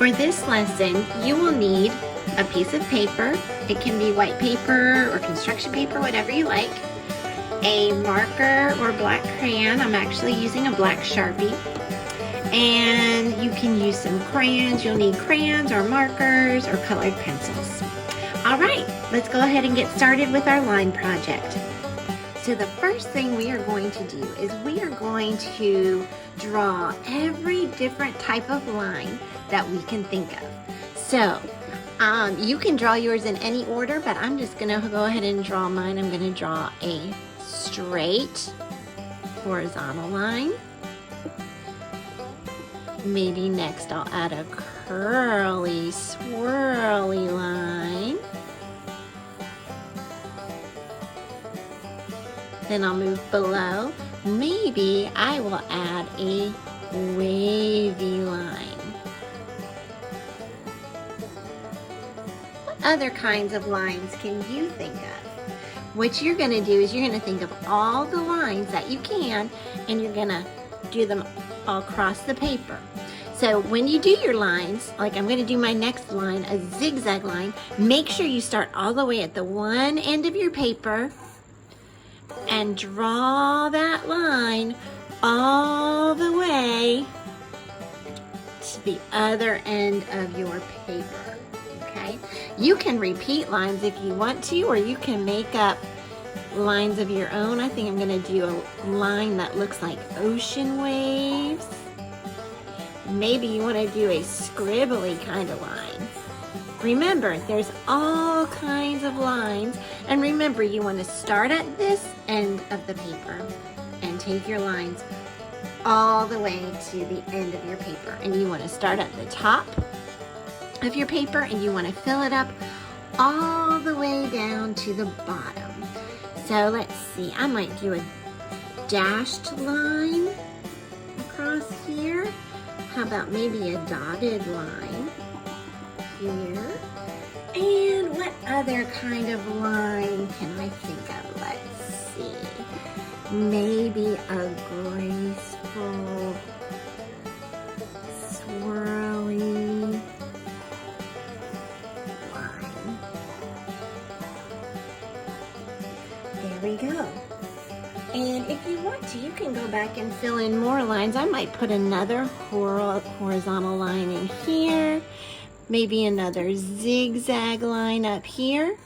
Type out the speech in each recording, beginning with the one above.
For this lesson, you will need a piece of paper. It can be white paper or construction paper, whatever you like. A marker or black crayon. I'm actually using a black Sharpie. And you can use some crayons. You'll need crayons or markers or colored pencils. All right, let's go ahead and get started with our line project. So the first thing we are going to do is we are going to draw every different type of line that we can think of. So you can draw yours in any order, but I'm just gonna go ahead and draw mine. I'm gonna draw a straight horizontal line. Maybe next I'll add a curly, swirly line. Then I'll move below. Maybe I will add a wavy line. What other kinds of lines can you think of? What you're gonna do is you're gonna think of all the lines that you can, and you're gonna do them all across the paper. So when you do your lines, like I'm gonna do my next line, a zigzag line, make sure you start all the way at the one end of your paper and draw that line all the way to the other end of your paper, okay? You can repeat lines if you want to, or you can make up lines of your own. I think I'm gonna do a line that looks like ocean waves. Maybe you wanna do a scribbly kind of line. Remember, there's all kinds of lines, and remember, you want to start at this end of the paper and take your lines all the way to the end of your paper. And you want to start at the top of your paper, and you want to fill it up all the way down to the bottom. So let's see, I might do a dashed line across here. How about maybe a dotted line here? And what other kind of line can I think of? Let's see. Maybe a graceful, swirly line. There we go. And if you want to, you can go back and fill in more lines. I might put another horizontal line in here. Maybe another zigzag line up here.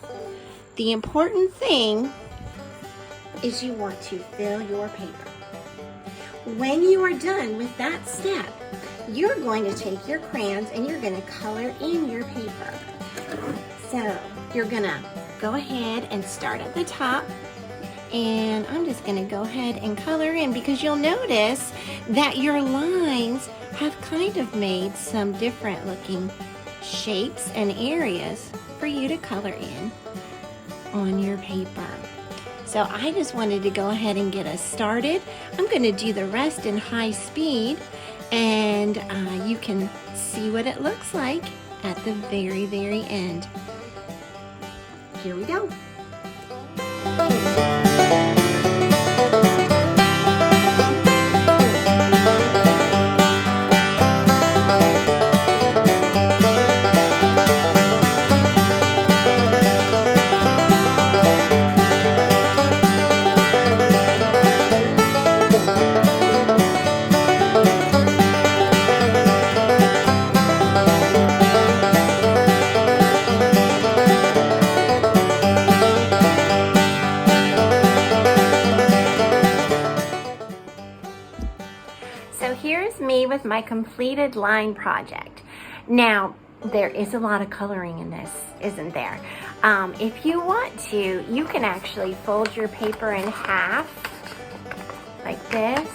The important thing is you want to fill your paper. When you are done with that step, you're going to take your crayons and you're going to color in your paper. So you're going to go ahead and start at the top. And I'm just going to go ahead and color in, because you'll notice that your lines have kind of made some different looking shapes and areas for you to color in on your paper. So I just wanted to go ahead and get us started. I'm going to do the rest in high speed, and you can see what it looks like at the very, very end. Here we go. So here's me with my completed line project. Now, there is a lot of coloring in this, isn't there? If you want to, you can actually fold your paper in half, like this,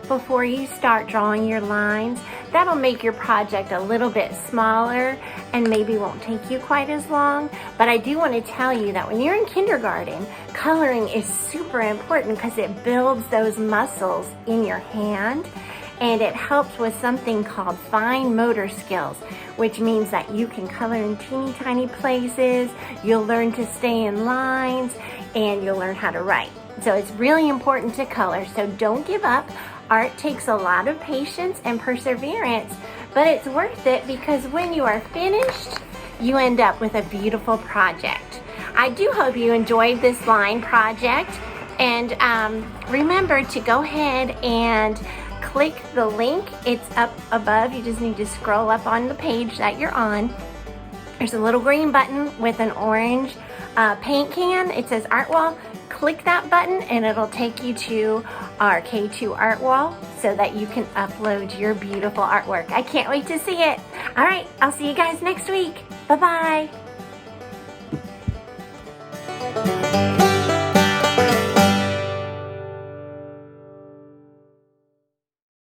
before you start drawing your lines. That'll make your project a little bit smaller and maybe won't take you quite as long. But I do want to tell you that when you're in kindergarten, coloring is super important because it builds those muscles in your hand, and it helps with something called fine motor skills, which means that you can color in teeny tiny places, you'll learn to stay in lines, and you'll learn how to write. So it's really important to color, so don't give up. Art takes a lot of patience and perseverance, but it's worth it because when you are finished, you end up with a beautiful project. I do hope you enjoyed this line project, and remember to go ahead and click the link. It's up above. You just need to scroll up on the page that you're on. There's a little green button with an orange paint can. It says Art Wall. Click that button and it'll take you to our K2 Art Wall so that you can upload your beautiful artwork. I can't wait to see it. All right, I'll see you guys next week. Bye-bye.